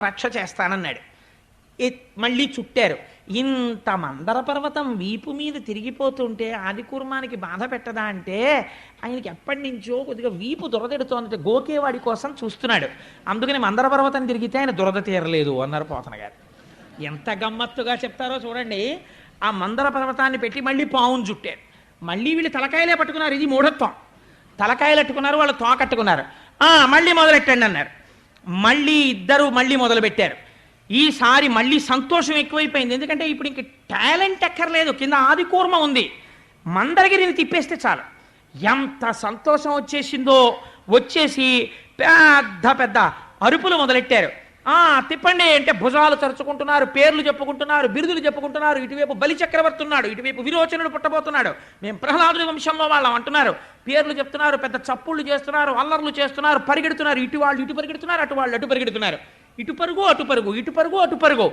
రక్ష చేస్తానన్నాడు. మళ్ళీ చుట్టారు. ఇంత మందర పర్వతం వీపు మీద తిరిగిపోతుంటే ఆదికూర్మానికి బాధ పెట్టదా అంటే ఆయనకి ఎప్పటి నుంచో కొద్దిగా వీపు దురదెడుతోందంటే గోకేవాడి కోసం చూస్తున్నాడు. అందుకని మందర పర్వతం తిరిగితే ఆయన దురద తీరలేదు అన్నారు పోతన గారు. ఎంత గమ్మత్తుగా చెప్తారో చూడండి. ఆ మందర పర్వతాన్ని పెట్టి మళ్ళీ పావును చుట్టారు. మళ్ళీ వీళ్ళు తలకాయలే పట్టుకున్నారు. ఇది మూఢత్వం. తలకాయలు అట్టుకున్నారు, వాళ్ళు తోకట్టుకున్నారు. మళ్ళీ మొదలెట్టండి అన్నారు. మళ్ళీ ఇద్దరు మళ్ళీ మొదలుపెట్టారు. ఈసారి మళ్ళీ సంతోషం ఎక్కువైపోయింది. ఎందుకంటే ఇప్పుడు ఇంక టాలెంట్ ఎక్కర్లేదు, కింద ఆదికూర్మ ఉంది, మందరగిరిని తిప్పేస్తే చాలు. ఎంత సంతోషం వచ్చేసిందో. వచ్చేసి పెద్ద పెద్ద అరుపులు మొదలెట్టారు. తిప్పండి అంటే భుజాలు తరుచుకుంటున్నారు, పేర్లు చెప్పుకుంటున్నారు, బిరుదులు చెప్పుకుంటున్నారు. ఇటువైపు బలి చక్రవర్తి ఉన్నాడు, ఇటువైపు విరోచనుడు పుట్టబోతున్నాడు, మేము ప్రహ్లాదుడి వంశంలో వాళ్ళం అంటున్నారు. పేర్లు చెప్తున్నారు, పెద్ద చప్పుళ్ళు చేస్తున్నారు, అల్లర్లు చేస్తున్నారు, పరిగెడుతున్నారు. ఇటు వాళ్ళు ఇటు పరిగెడుతున్నారు, అటు వాళ్ళు అటు పరిగెడుతున్నారు. ఇటు పరుగు అటు పరుగు, ఇటు పరుగు అటు పరుగు.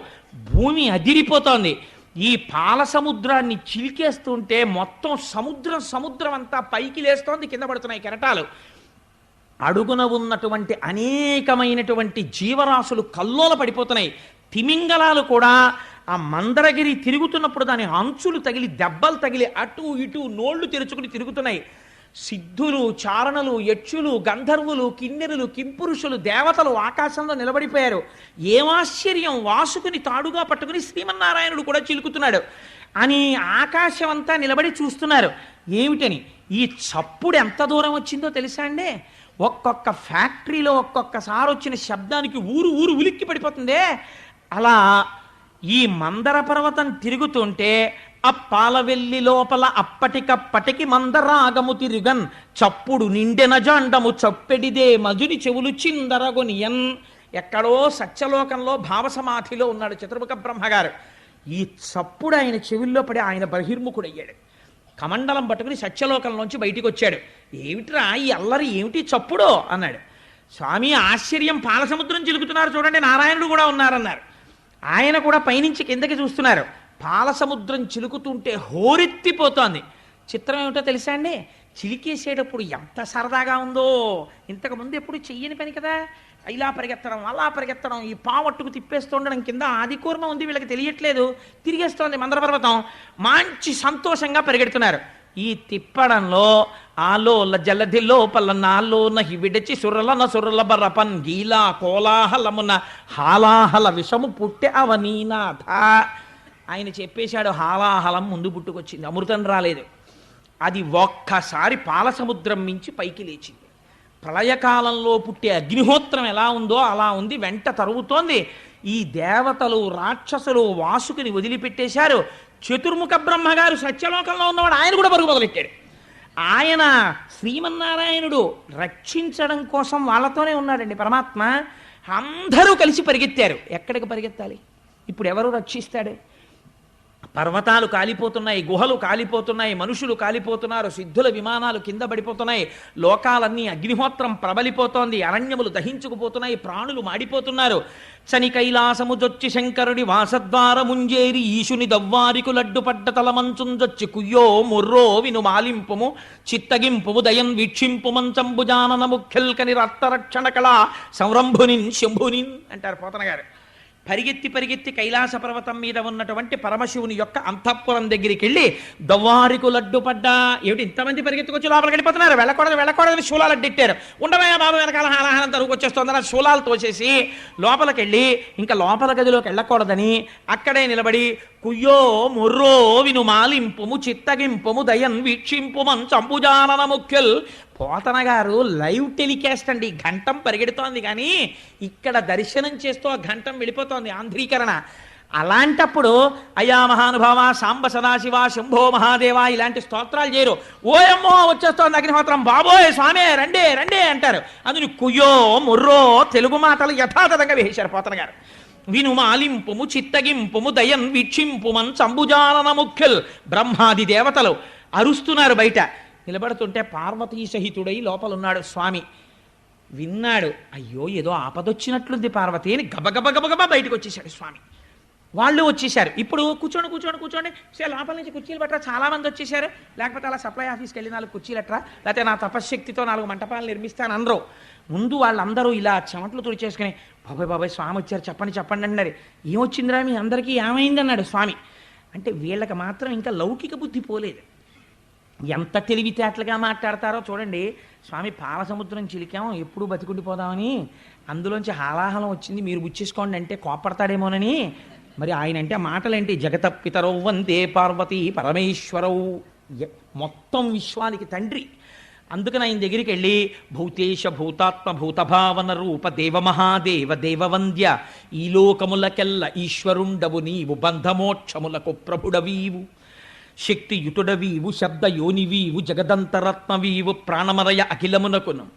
భూమి అదిరిపోతోంది. ఈ పాల సముద్రాన్ని చిలికేస్తుంటే మొత్తం సముద్రం అంతా పైకి లేస్తోంది, కింద పడుతున్నాయి కెరటాలు. అడుగున ఉన్నటువంటి అనేకమైనటువంటి జీవరాశులు కల్లోల పడిపోతున్నాయి. తిమింగలాలు కూడా ఆ మందరగిరి తిరుగుతున్నప్పుడు దాని అంచులు తగిలి దెబ్బలు తగిలి అటు ఇటు నోళ్లు తెరుచుకుని తిరుగుతున్నాయి. సిద్ధులు, చారణలు, యక్షులు, గంధర్వులు, కిన్నెరులు, కింపురుషులు, దేవతలు ఆకాశంలో నిలబడిపోయారు. ఏమాశ్చర్యం! వాసుకుని తాడుగా పట్టుకుని శ్రీమన్నారాయణుడు కూడా చిలుకుతున్నాడు అని ఆకాశం అంతా నిలబడి చూస్తున్నారు. ఏమిటని? ఈ చప్పుడు ఎంత దూరం వచ్చిందో తెలుసా అండి? ఒక్కొక్క ఫ్యాక్టరీలో ఒక్కొక్కసారి వచ్చిన శబ్దానికి ఊరు ఊరు ఉలిక్కి పడిపోతుందే. అలా ఈ మందర పర్వతం తిరుగుతుంటే అప్పాలవెల్లి లోపల అప్పటికప్పటికి మందరాగము తిరుగన్ చప్పుడు నిండెన జాండము చప్పెడిదే మజుని చెవులు చిందరగొనియన్. ఎక్కడో సత్యలోకంలో భావసమాధిలో ఉన్నాడు చతుర్ముఖ బ్రహ్మగారు. ఈ చప్పుడు ఆయన చెవుల్లో పడి ఆయన బహిర్ముఖుడయ్యాడు. కమండలం పట్టుకుని సత్యలోకంలోంచి బయటికి వచ్చాడు. ఏమిట్రా ఈ అల్లరి, ఏమిటి చప్పుడు అన్నాడు. స్వామి ఆశ్చర్యం, పాలసముద్రం చిలుకుతున్నారు చూడండి, నారాయణుడు కూడా ఉన్నారన్నారు. ఆయన కూడా పైనుంచి కిందకి చూస్తున్నారు. పాలసముద్రం చిలుకుతుంటే హోరెత్తిపోతోంది. చిత్రం ఏమిటో తెలుసా అండి? చిలికేసేటప్పుడు ఎంత సరదాగా ఉందో. ఇంతకుముందు ఎప్పుడు చెయ్యని పని కదా. ఇలా పరిగెత్తడం, అలా పరిగెత్తడం, ఈ పావట్టుకు తిప్పేస్తుండడం. కింద ఆదికూర్మ ఉంది, వీళ్ళకి తెలియట్లేదు, తిరిగేస్తోంది మందర పర్వతం. మంచి సంతోషంగా పరిగెడుతున్నారు. ఈ తిప్పడంలో ఆలోల జలధి లోపల నాలో నహి విడిచి సురలన సురల బరపన్ గీలా కోలాహలమున హాలాహల విషము పుట్టె అవనీనాథ. ఆయన చెప్పేశాడు, హాలాహలం ముందు పుట్టుకొచ్చింది, అమృతం రాలేదు. అది ఒక్కసారి పాలసముద్రం మించి పైకి లేచింది. ప్రళయకాలంలో పుట్టే అగ్నిహోత్రం ఎలా ఉందో అలా ఉంది, వెంట తరుగుతోంది. ఈ దేవతలు, రాక్షసులు వాసుకుని వదిలిపెట్టేశారు. చతుర్ముఖ బ్రహ్మగారు సత్యలోకంలో ఉన్నవాడు, ఆయన కూడా పరుగు మొదలెట్టాడు. ఆయన శ్రీమన్నారాయణుడు రక్షించడం కోసం వాళ్ళతోనే ఉన్నాడండి పరమాత్మ. అందరూ కలిసి పరిగెత్తారు. ఎక్కడికి పరిగెత్తాలి? ఇప్పుడు ఎవరు రక్షిస్తాడు? పర్వతాలు కాలిపోతున్నాయి, గుహలు కాలిపోతున్నాయి, మనుషులు కాలిపోతున్నారు, సిద్ధుల విమానాలు కింద పడిపోతున్నాయి, లోకాలన్నీ అగ్నిహోత్రం ప్రబలిపోతోంది, అరణ్యములు దహించుకుపోతున్నాయి, ప్రాణులు మాడిపోతున్నారు. శని కైలాసము జొచ్చి శంకరుడి వాసద్వారముంజేరి ఈశుని దవ్వారికు లడ్డుపడ్డ తలమంచుంజొచ్చి కుయ్యో ముర్రో విను మాలింపుము చిత్తగింపుము దయన్ వీక్షింపు మంచంబుజానన ముఖ్యల్కని రక్తరక్షణ కళ సంరంభునిన్ శంభునిన్ అంటారు పోతన గారు. పరిగెత్తి పరిగెత్తి కైలాస పర్వతం మీద ఉన్నటువంటి పరమశివుని యొక్క అంతఃపురం దగ్గరికి వెళ్ళి దవ్వారికు లడ్డుపడ్డా. ఏమిటి ఇంతమంది పరిగెత్తుకొచ్చి లోపలికి వెళ్ళిపోతున్నారు? వెళ్ళకూడదని శూలాలు అడ్డెట్టారు. ఉండవయ్యా బాబు, వెనకాల హాలాహలం తరుగుకొచ్చేస్తోందని శూలాలు తోసేసి లోపలికి వెళ్ళి ఇంకా లోపల గదిలోకి వెళ్ళకూడదని అక్కడే నిలబడి కుయ్యో మొర్రో విను మాలింపుము చిత్తగింపుము దయన్ వీక్షింపుమన్ చంపుజానన ముఖ్యల్. పోతన గారు లైవ్ టెలికాస్ట్ అండి, ఘంటం పరిగెడుతోంది కానీ ఇక్కడ దర్శనం చేస్తూ ఆ ఘంటం వెళ్ళిపోతోంది, ఆంధ్రీకరణ. అలాంటప్పుడు అయా మహానుభావ, సాంబ సదాశివ, శంభో మహాదేవ ఇలాంటి స్తోత్రాలు చేయరు. ఓయమ్మో వచ్చేస్తోంది అగ్నిహోత్రం, బాబోయ్ స్వామి రండే రండే అంటారు. అందుని కుయ్యో మొర్రో తెలుగు మాటలు యథాతథంగా వేశారు పోతన గారు. విను మాలింపుము చిత్తగింపుము దయన్ వీక్షింపుమన్ చంబుజానన ముఖ్యల్. బ్రహ్మాది దేవతలు అరుస్తున్నారు బయట. నిలబడుతుంటే పార్వతీ సహితుడై లోపలున్నాడు స్వామి. విన్నాడు, అయ్యో ఏదో ఆపదొచ్చినట్లుంది పార్వతి అని గబగబ బయటకు వచ్చేసాడు స్వామి. వాళ్ళు వచ్చేసారు. ఇప్పుడు కూర్చోండి కూర్చోండి కూర్చోండి, లోపల నుంచి కుర్చీలు పట్టరా, చాలా మంది వచ్చేసారు. లేకపోతే అలా సప్లై ఆఫీస్కి వెళ్ళి 4 కుర్చీలు అట్రా, లేకపోతే నా తపశ్శక్తితో 4 మంటపాలు నిర్మిస్తాను అనరు. ముందు వాళ్ళందరూ ఇలా చెమటలు తుడిచేసుకుని, బాబాయ్ బాబాయ్ స్వామి వచ్చారు, చెప్పండి చెప్పండి అన్నారు. ఏమొచ్చిందిరా మీ అందరికీ, ఏమైంది అన్నాడు స్వామి. అంటే వీళ్ళకి మాత్రం ఇంకా లౌకిక బుద్ధి పోలేదు. ఎంత తెలివితేటలుగా మాట్లాడతారో చూడండి. స్వామి పాలసముద్రం చిలికాం, ఎప్పుడూ బతికుండిపోదామని, అందులోంచి హాలాహలం వచ్చింది, మీరు బుచ్చేసుకోండి అంటే కోపడతాడేమోనని. మరి ఆయన అంటే మాటలేంటి, జగత పితరౌ వందే పార్వతీ పరమేశ్వరౌ, మొత్తం విశ్వానికి తండ్రి. అందుకని ఆయన దగ్గరికి వెళ్ళి, భూతేశ భూతాత్మ భూతభావన రూప దేవమహాదేవ దేవవంద్య, ఈ లోకములకెల్ల ఈశ్వరుండవు నీవు, బంధమోక్షములకు ప్రభుడవీవు, శక్తియుతుడవీవు, శబ్దయోనివీవు, జగదంతరత్నవీవు, ప్రాణమరయ అఖిలమునకును.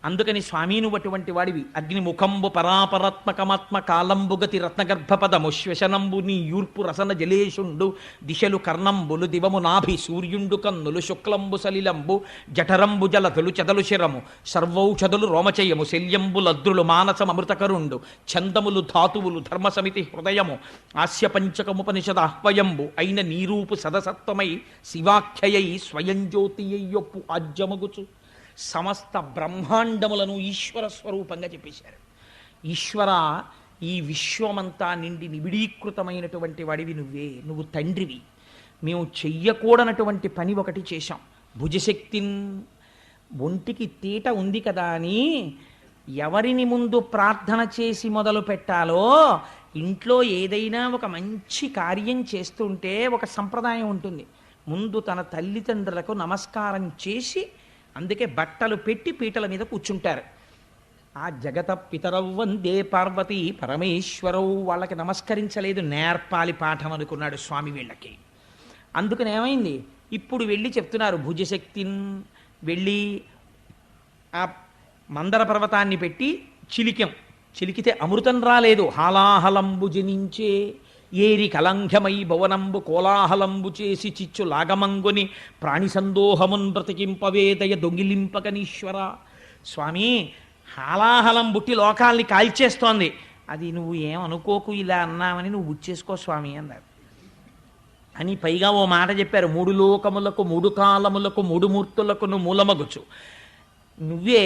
అందుకని స్వామి నువ్వు అటువంటి వాడివి. అగ్నిముఖంబు పరాపరాత్మకమాత్మ కాలంబుగతి రత్నగర్భపదము శ్వశనంబు నీ యూర్పు రసన జలేషుండు, దిశలు కర్ణంబులు దివము నాభి సూర్యుండు కన్నులు, శుక్లంబు సలిలంబు జఠరంబు జలతులు చెదలు శిరము, సర్వౌషధులు రోమచయము, శల్యంబులద్రులు మానసమృతకరుండు, ఛందములు ధాతువులు ధర్మసమితి హృదయము, ఆస్య పంచకముపనిషదాహ్వయంబు అయిన నీరూపు సదసత్వమై శివాఖ్యయై స్వయం జ్యోతియ్యొప్పు ఆజ్యమగుచు, సమస్త బ్రహ్మాండములను ఈశ్వర స్వరూపంగా చెప్పేశారు. ఈశ్వర, ఈ విశ్వమంతా నిండి నిబిడీకృతమైనటువంటి వాడివి నువ్వే, నువ్వు తండ్రివి. మేము చెయ్యకూడనటువంటి పని ఒకటి చేశాం. భుజశక్తిన్, ఒంటికి తీట ఉంది కదా అని ఎవరిని ముందు ప్రార్థన చేసి మొదలు పెట్టాలో, ఇంట్లో ఏదైనా ఒక మంచి కార్యం చేస్తుంటే ఒక సంప్రదాయం ఉంటుంది. ముందు తన తల్లిదండ్రులకు నమస్కారం చేసి, అందుకే బట్టలు పెట్టి పీటల మీద కూర్చుంటారు. ఆ జగత పితరౌ వందే పార్వతీ పరమేశ్వరౌ, వాళ్ళకి నమస్కరించలేదు, నేర్పాలి పాఠం అనుకున్నాడు స్వామి వీళ్ళకి. అందుకని ఏమైంది, ఇప్పుడు వెళ్ళి చెప్తున్నారు, భుజశక్తిన్ వెళ్ళి ఆ మందర పర్వతాన్ని పెట్టి చిలికితే అమృతం రాలేదు, హాలాహలంబు జనించే, ఏరి కలంఘమై భవనంబు కోలాహలంబు చేసి చిచ్చు లాగమంగుని, ప్రాణి సందోహమున్ బ్రతికింపవేదయ దొంగిలింపకనీశ్వర. స్వామి, హాలాహలం బుట్టి లోకాల్ని కాల్చేస్తోంది, అది నువ్వు ఏమనుకోకు, ఇలా అన్నామని నువ్వు బుచ్చేసుకో స్వామి అన్నారు. అని పైగా ఓ మాట చెప్పారు, 3 లోకములకు 3 కాలములకు 3 మూర్తులకును మూలమగుచు, నువ్వే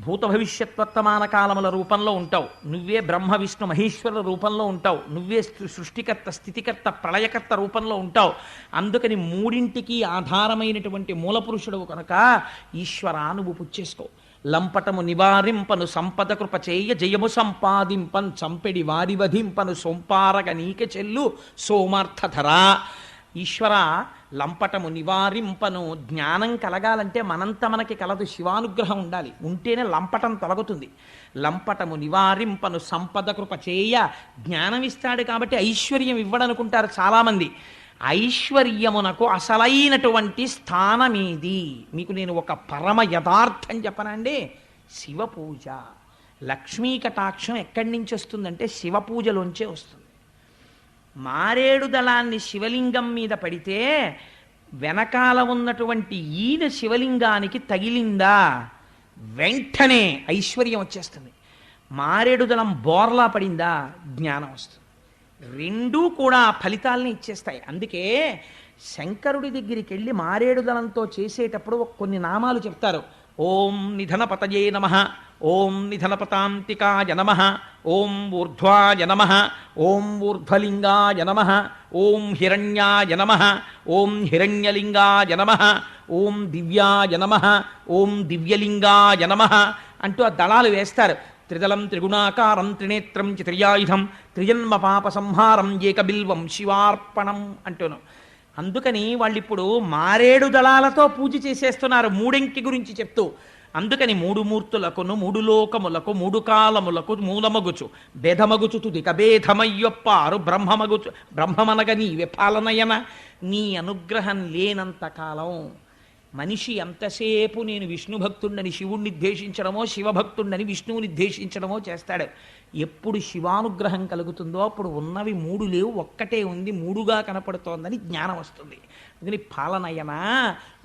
భూత భవిష్యత్ వర్తమాన కాలముల రూపంలో ఉంటావు, నువ్వే బ్రహ్మ విష్ణు మహేశ్వరుల రూపంలో ఉంటావు, నువ్వే సృష్టికర్త స్థితికర్త ప్రళయకర్త రూపంలో ఉంటావు. అందుకని మూడింటికి ఆధారమైనటువంటి మూలపురుషుడు కనుక ఈశ్వర నువ్వు పుచ్చేసుకో. లంపటము నివారింపను సంపద కృప చేయ జయము సంపాదింపన్, చంపెడి వారి వధింపను సోంపారగ నీక చెల్లు సోమార్థధరా. ఈశ్వర, లంపటము నివారింపను, జ్ఞానం కలగాలంటే మనంత మనకి కలదు, శివానుగ్రహం ఉండాలి, ఉంటేనే లంపటం తొలగుతుంది. లంపటము నివారింపను సంపద కృప చేయ, జ్ఞానం ఇస్తాడు కాబట్టి ఐశ్వర్యం ఇవ్వడనుకుంటారు చాలామంది. ఐశ్వర్యమునకు అసలైనటువంటి స్థానమేది? మీకు నేను ఒక పరమ యథార్థం చెప్పనండి, శివ పూజ. లక్ష్మీ కటాక్షం ఎక్కడి నుంచి వస్తుందంటే శివ పూజలోంచే వస్తుంది. మారేడు దళాన్ని శివలింగం మీద పడితే వెనకాల ఉన్నటువంటి ఈన శివలింగానికి తగిలిందా, వెంటనే ఐశ్వర్యం వచ్చేస్తుంది. మారేడు దళం బోర్లా పడిందా, జ్ఞానం వస్తుంది. రెండూ కూడా ఫలితాలని ఇచ్చేస్తాయి. అందుకే శంకరుడి దగ్గరికి వెళ్ళి మారేడు దళంతో చేసేటప్పుడు కొన్ని నామాలు చెప్తారు. ఓం నిధనపతయే నమః, ఓం నిధనపతాంతికాయ నమః, ఓం ఊర్ధ్వాయ నమః, ఓం ఊర్ధ్వలింగాయ నమః, ఓం హిరణ్యాయ నమః, ఓం హిరణ్యలింగాయ నమః, ఓం దివ్యాయ నమః, ఓం దివ్యలింగాయ నమః అంటూ ఆ దళాలు వేస్తారు. త్రిదళం త్రిగుణాకారం త్రినేత్రం త్రియాయుధం త్రిజన్మ పాప సంహారం ఏకబిల్వం శివార్పణం అంటూను. అందుకని వాళ్ళు ఇప్పుడు మారేడు దళాలతో పూజ చేసేస్తున్నారు మూడింకి గురించి చెప్తూ. అందుకని 3 మూర్తులకును 3 లోకములకు 3 కాలములకు మూలమగుచు భేదమగుచు తుదిక భేదమయ్యొప్పారు బ్రహ్మమనగ నీవే పాలనయన. నీ అనుగ్రహం లేనంత కాలం మనిషి ఎంతసేపు నేను విష్ణు భక్తుండని శివుణ్ణి ద్వేషించడమో, శివభక్తుండని విష్ణువుని ద్వేషించడమో చేస్తాడు. ఎప్పుడు శివానుగ్రహం కలుగుతుందో అప్పుడు ఉన్నవి 3 లేవు, ఒక్కటే ఉంది, 3గా కనపడుతోందని జ్ఞానం వస్తుంది. అందుకని పాలనయన,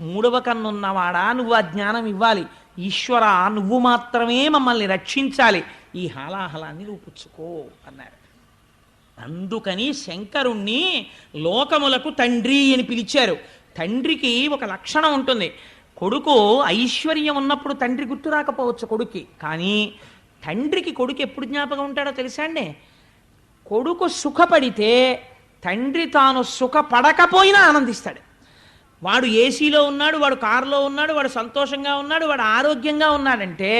3వ కన్నున్నవాడా నువ్వు ఆ జ్ఞానం ఇవ్వాలి. ఈశ్వర, నువ్వు మాత్రమే మమ్మల్ని రక్షించాలి, ఈ హాలాహలాన్ని నువ్వు పుచ్చుకో అన్నారు. అందుకని శంకరుణ్ణి లోకములకు తండ్రి అని పిలిచారు. తండ్రికి ఒక లక్షణం ఉంటుంది. కొడుకు ఐశ్వర్యం ఉన్నప్పుడు తండ్రి గుర్తు రాకపోవచ్చు కొడుక్కి, కానీ తండ్రికి కొడుకు ఎప్పుడు జ్ఞాపకం ఉంటాడో తెలుసా అండి? కొడుకు సుఖపడితే తండ్రి తాను సుఖపడకపోయినా ఆనందిస్తాడు. వాడు ఏసీలో ఉన్నాడు, వాడు కారులో ఉన్నాడు, వాడు సంతోషంగా ఉన్నాడు, వాడు ఆరోగ్యంగా ఉన్నాడంటే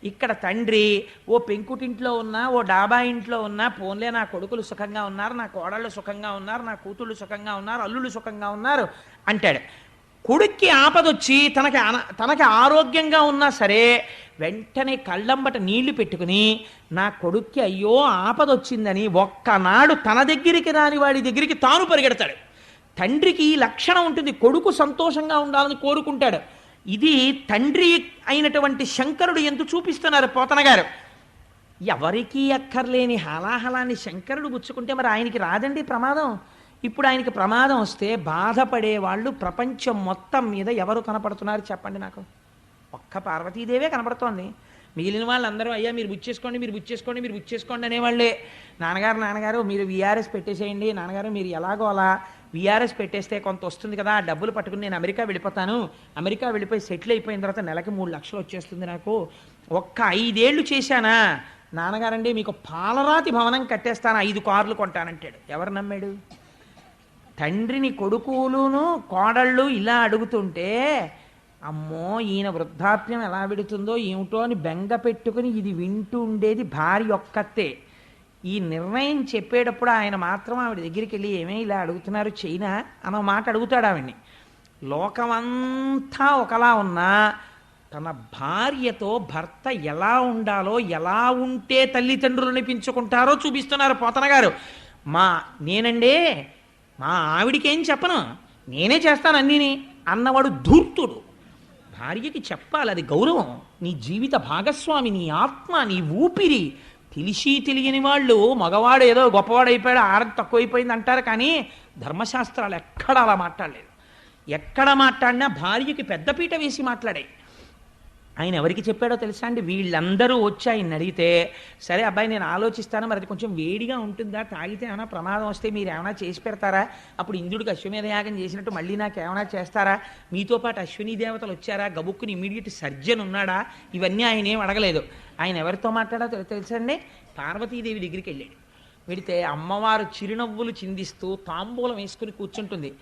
ఇక్కడ తండ్రి ఓ పెంకుటింట్లో ఉన్నా, ఓ డాబా ఇంట్లో ఉన్నా, పోన్లే నా కొడుకులు సుఖంగా ఉన్నారు, నా కోడళ్ళు సుఖంగా ఉన్నారు, నా కూతుళ్ళు సుఖంగా ఉన్నారు, అల్లుళ్ళు సుఖంగా ఉన్నారు అంటాడు. కొడుక్కి ఆపదొచ్చి తనకి ఆరోగ్యంగా ఉన్నా సరే వెంటనే కళ్ళంబట నీళ్లు పెట్టుకుని నా కొడుక్కి అయ్యో ఆపదొచ్చిందని ఒక్కనాడు తన దగ్గరికి రాని వాడి దగ్గరికి తాను పరిగెడతాడు. తండ్రికి ఈ లక్షణం ఉంటుంది, కొడుకు సంతోషంగా ఉండాలని కోరుకుంటాడు. ఇది తండ్రి అయినటువంటి శంకరుడు ఎందుకు చూపిస్తున్నారు పోతన గారు. ఎవరికీ అక్కర్లేని హలాహలాన్ని శంకరుడు పుచ్చుకుంటే మరి ఆయనకి రాదండి ప్రమాదం. ఇప్పుడు ఆయనకి ప్రమాదం వస్తే బాధపడే వాళ్ళు ప్రపంచం మొత్తం మీద ఎవరు కనపడుతున్నారు చెప్పండి నాకు? ఒక్క పార్వతీదేవే కనపడుతోంది. మిగిలిన వాళ్ళందరూ అయ్యా మీరు బుచ్చేసుకోండి, మీరు బుచ్చేసుకోండి, మీరు బుచ్చేసుకోండి అనేవాళ్ళే. నాన్నగారు మీరు విఆర్ఎస్ పెట్టేసేయండి, నాన్నగారు మీరు ఎలాగో అలా విఆర్ఎస్ పెట్టేస్తే కొంత వస్తుంది కదా, డబ్బులు పట్టుకుని నేను అమెరికా వెళ్ళిపోతాను, అమెరికా వెళ్ళిపోయి సెటిల్ అయిపోయిన తర్వాత నెలకి 3 లక్షలు వచ్చేస్తుంది నాకు, ఒక్క 5 ఏళ్ళు చేశానా నాన్నగారండి మీకు పాలరాతి భవనం కట్టేస్తాను, 5 కార్లు కొంటానంటాడు. ఎవరు నమ్మాడు? తండ్రిని కొడుకులును కోడళ్ళు ఇలా అడుగుతుంటే అమ్మో ఈయన వృద్ధాప్యం ఎలా విడుతుందో ఏమిటో అని బెంగ పెట్టుకుని ఇది వింటూ ఉండేది భార్య ఒక్కతే. ఈ నిర్ణయం చెప్పేటప్పుడు ఆయన మాత్రం ఆవిడ దగ్గరికి వెళ్ళి ఏమే ఇలా అడుగుతున్నారు చైనా అన్న మాట అడుగుతాడు ఆవిడ్ని. లోకమంతా ఒకలా ఉన్నా తన భార్యతో భర్త ఎలా ఉండాలో, ఎలా ఉంటే తల్లిదండ్రులు అనిపించుకుంటారో చూపిస్తున్నారు పోతన గారు. నేనండి మా ఆవిడికేం చెప్పను, నేనే చేస్తాను అన్నీని అన్నవాడు ధూర్తుడు. భార్యకి చెప్పాలి, అది గౌరవం. నీ జీవిత భాగస్వామి, నీ ఆత్మ, నీ ఊపిరి. తెలిసి తెలియని వాళ్ళు మగవాడు ఏదో గొప్పవాడైపోయాడు, ఆడది తక్కువైపోయింది అంటారు, కానీ ధర్మశాస్త్రాలు ఎక్కడ అలా మాట్లాడలేదు. ఎక్కడ మాట్లాడినా భార్యకి పెద్దపీట వేసి మాట్లాడాయి. ఆయన ఎవరికి చెప్పాడో తెలుసా అండి? వీళ్ళందరూ వచ్చి ఆయన అడిగితే సరే అబ్బాయి నేను ఆలోచిస్తాను, మరి అది కొంచెం వేడిగా ఉంటుందా, తాగితే ఏమైనా ప్రమాదం వస్తే మీరు ఏమైనా చేసి పెడతారా, అప్పుడు ఇంద్రుడికి అశ్వమేధ యాగం చేసినట్టు మళ్ళీ నాకు ఏమైనా చేస్తారా, మీతో పాటు అశ్విని దేవతలు వచ్చారా, గబుక్కుని ఇమీడియట్ సర్జన్ ఉన్నాడా, ఇవన్నీ ఆయన ఏం అడగలేదు. ఆయన ఎవరితో మాట్లాడో తెలుసండి? పార్వతీదేవి దగ్గరికి వెళ్ళాడు. వెడితే అమ్మవారు చిరునవ్వులు చిందిస్తూ తాంబూలం వేసుకుని కూర్చుంటుంది.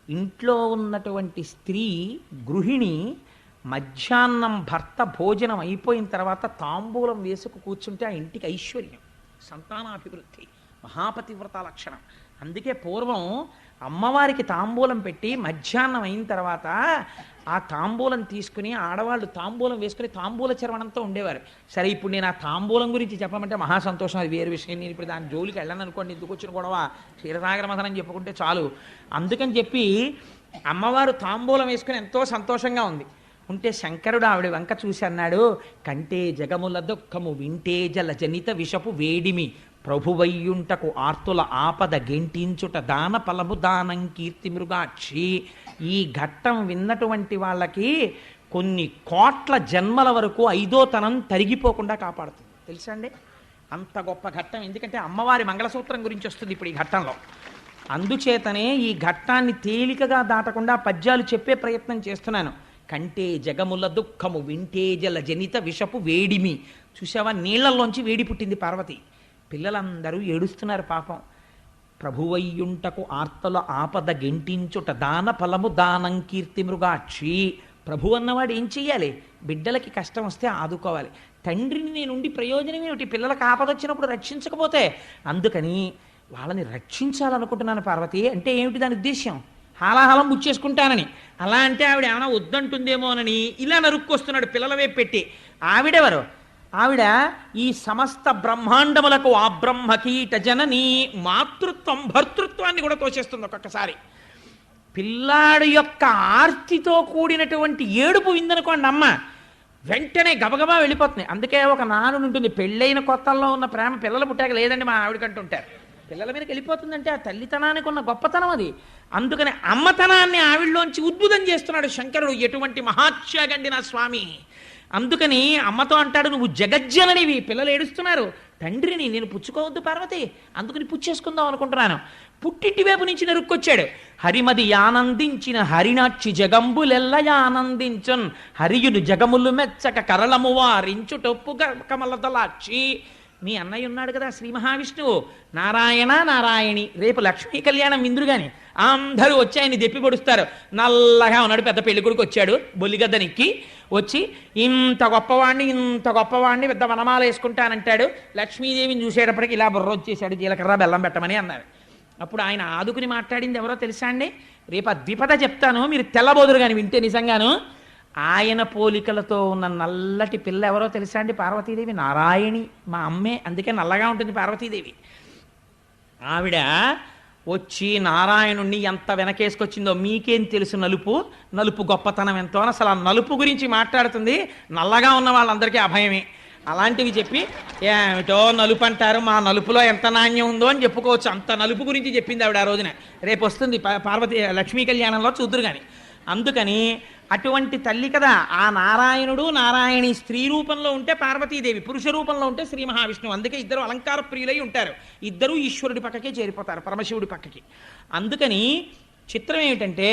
ఇంట్లో ఉన్నటువంటి స్త్రీ గృహిణి మధ్యాహ్నం భర్త భోజనం అయిపోయిన తర్వాత తాంబూలం వేసుకు కూర్చుంటే ఆ ఇంటికి ఐశ్వర్యం, సంతానాభివృద్ధి, మహాపతివ్రత లక్షణం. అందుకే పూర్వం అమ్మవారికి తాంబూలం పెట్టి మధ్యాహ్నం అయిన తర్వాత ఆ తాంబూలం తీసుకుని ఆడవాళ్ళు తాంబూలం వేసుకుని తాంబూల చర్వణంతో ఉండేవారు. సరే ఇప్పుడు నేను ఆ తాంబూలం గురించి చెప్పమంటే మహా సంతోషం, అది వేరు విషయం. నేను ఇప్పుడు దాని జోలికి వెళ్ళను అనుకోండి, ఎందుకు వచ్చిన గొడవ, క్షీరసాగరమథనం చెప్పుకుంటే చాలు. అందుకని చెప్పి అమ్మవారు తాంబూలం వేసుకుని ఎంతో సంతోషంగా ఉంది. ఉంటే శంకరుడు ఆవిడ వంక చూసి అన్నాడు, కంటే జగముల దుఃఖము వింటే జల జనిత విషపు వేడిమి ప్రభువయ్యుంటకు ఆర్తుల ఆపద గెంటించుట దాన ఫలము దానం కీర్తి మృగాక్షి. ఈ ఘట్టం విన్నటువంటి వాళ్ళకి కొన్ని కోట్ల జన్మల వరకు 5వ తనం తరిగిపోకుండా కాపాడుతుంది. తెలుసా అండి? అంత గొప్ప ఘట్టం. ఎందుకంటే అమ్మవారి మంగళసూత్రం గురించి వస్తుంది ఇప్పుడు ఈ ఘట్టంలో. అందుచేతనే ఈ ఘట్టాన్ని తేలికగా దాటకుండా పద్యాలు చెప్పే ప్రయత్నం చేస్తున్నాను. కంటే జగముల దుఃఖము వింటే జల జనిత విషపు వేడిమి. చూసావా, నీళ్లలోంచి వేడి పుట్టింది పార్వతి. పిల్లలందరూ ఏడుస్తున్నారు పాపం. ప్రభువయ్యుంటకు ఆర్తల ఆపద గెంటించుట దాన ఫలము దానం కీర్తి మృగాక్షి. ప్రభు అన్నవాడు ఏం చెయ్యాలి? బిడ్డలకి కష్టం వస్తే ఆదుకోవాలి. తండ్రిని నేనుండి ప్రయోజనం ఏమిటి? పిల్లలకు ఆపద వచ్చినప్పుడు రక్షించకపోతే. అందుకని వాళ్ళని రక్షించాలనుకుంటున్నాను పార్వతి. అంటే ఏమిటి దాని ఉద్దేశ్యం? హాలాహలం బుచ్చేసుకుంటానని. అలా అంటే ఆవిడ ఏమైనా వద్దంటుందేమోనని ఇలా నరుక్కొస్తున్నాడు పిల్లల వైపు పెట్టి. ఆవిడెవరు? ఆవిడ ఈ సమస్త బ్రహ్మాండములకు ఆ బ్రహ్మకీట జనని. మాతృత్వం భర్తృత్వాన్ని కూడా తోచేస్తుంది ఒక్కొక్కసారి. పిల్లాడు యొక్క ఆర్తితో కూడినటువంటి ఏడుపు విందనుకోండి అమ్మ, వెంటనే గబగబా వెళ్ళిపోతుంది. అందుకే ఒక నానుడు ఉంటుంది, పెళ్ళైన కొత్తల్లో ఉన్న ప్రేమ పిల్లలు పుట్టాక లేదండి మా ఆవిడకంటుంటారు. పిల్లల మీదకి వెళ్ళిపోతుందంటే ఆ తల్లితనానికి ఉన్న గొప్పతనం అది. అందుకని అమ్మతనాన్ని ఆవిడలోంచి ఉద్భుతం చేస్తున్నాడు శంకరుడు. ఎటువంటి మహాత్యాగండి నా స్వామి. అందుకని అమ్మతో అంటాడు, నువ్వు జగజ్జననివి, పిల్లలు ఏడుస్తున్నారు, తండ్రిని నేను పుచ్చుకోవద్దు పార్వతి, అందుకని పుచ్చేసుకుందాం అనుకుంటున్నాను. పుట్టింటి వైపు నుంచి నరుక్కొచ్చాడు. హరిమది ఆనందించిన హరినాక్షి జగంబులెల్లయానందించున్ హరియును జగములు మెచ్చక కరళము వారించుటొప్పు కమలదలాక్షి. మీ అన్నయ్య ఉన్నాడు కదా శ్రీ మహావిష్ణువు, నారాయణ నారాయణి. రేపు లక్ష్మీ కళ్యాణం ఇంద్రుగాని అందరూ వచ్చి ఆయన్ని దెప్పి పొడుస్తారు. నల్లగా ఉన్నాడు, పెద్ద పెళ్లి కొడుకు వచ్చాడు, బొల్లిగద్దనిక్కి వచ్చి ఇంత గొప్పవాణ్ణి పెద్ద వనమాల వేసుకుంటానంటాడు. లక్ష్మీదేవిని చూసేటప్పటికి ఇలా బుర్ర వచ్చేసాడు, జీలకర్ర బెల్లం పెట్టమని అన్నారు. అప్పుడు ఆయన ఆదుకుని మాట్లాడింది ఎవరో తెలుసా అండి? రేపు ఆ ద్విపద చెప్తాను, మీరు తెల్లబోదురు కానీ వింటే నిజంగాను. ఆయన పోలికలతో ఉన్న నల్లటి పిల్ల ఎవరో తెలుసా అండి? పార్వతీదేవి. నారాయణి మా అమ్మే, అందుకే నల్లగా ఉంటుంది పార్వతీదేవి. ఆవిడ వచ్చి నారాయణుణ్ణి ఎంత వెనకేసుకొచ్చిందో మీకేం తెలుసు. నలుపు గొప్పతనం ఎంతో అసలు ఆ నలుపు గురించి మాట్లాడుతుంది. నల్లగా ఉన్న వాళ్ళందరికీ అభయమే. అలాంటివి చెప్పి ఏమిటో నలుపు అంటారు, మా నలుపులో ఎంత నాణ్యం ఉందో అని చెప్పుకోవచ్చు. అంత నలుపు గురించి చెప్పింది ఆవిడ ఆ రోజున. రేపు వస్తుంది పార్వతీ లక్ష్మీ కళ్యాణంలో చూద్దురు కానీ. అందుకని అటువంటి తల్లి కదా ఆ నారాయణుడు. నారాయణి స్త్రీ రూపంలో ఉంటే పార్వతీదేవి, పురుష రూపంలో ఉంటే శ్రీ మహావిష్ణువు. అందుకే ఇద్దరు అలంకార ప్రియులై ఉంటారు. ఇద్దరూ ఈశ్వరుడి పక్కకే చేరిపోతారు, పరమశివుడి పక్కకి. అందుకని చిత్రం ఏమిటంటే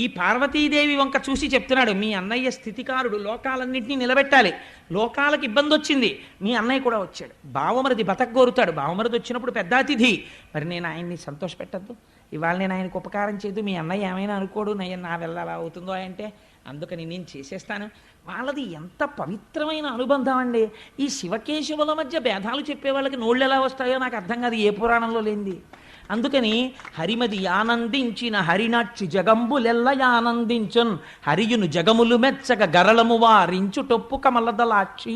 ఈ పార్వతీదేవి వంక చూసి చెప్తున్నాడు, మీ అన్నయ్య స్థితికారుడు, లోకాలన్నింటినీ నిలబెట్టాలి. లోకాలకు ఇబ్బంది వచ్చింది, మీ అన్నయ్య కూడా వచ్చాడు. బావమరిది బతకగోరుతాడు. బావమరిది వచ్చినప్పుడు పెద్ద అతిథి. మరి నేను ఆయన్ని సంతోషపెట్టద్దు, ఇవాళ నేను ఆయనకు ఉపకారం చేయదు, మీ అన్నయ్య ఏమైనా అనుకోడు, నా వల్ల అలా అవుతుందో అంటే అందుకని నేను చేసేస్తాను. వాళ్ళది ఎంత పవిత్రమైన అనుబంధం అండి. ఈ శివకేశవుల మధ్య భేదాలు చెప్పే వాళ్ళకి నోళ్ళు ఎలా వస్తాయో నాకు అర్థం కాదు, ఏ పురాణంలో లేనిది. అందుకని హరిమది ఆనందించిన హరినాక్షి జగంబులెల్లయానందించున్ హరియును జగములు మెచ్చక గరళము వారించు టొప్పు కమలదలాక్షి.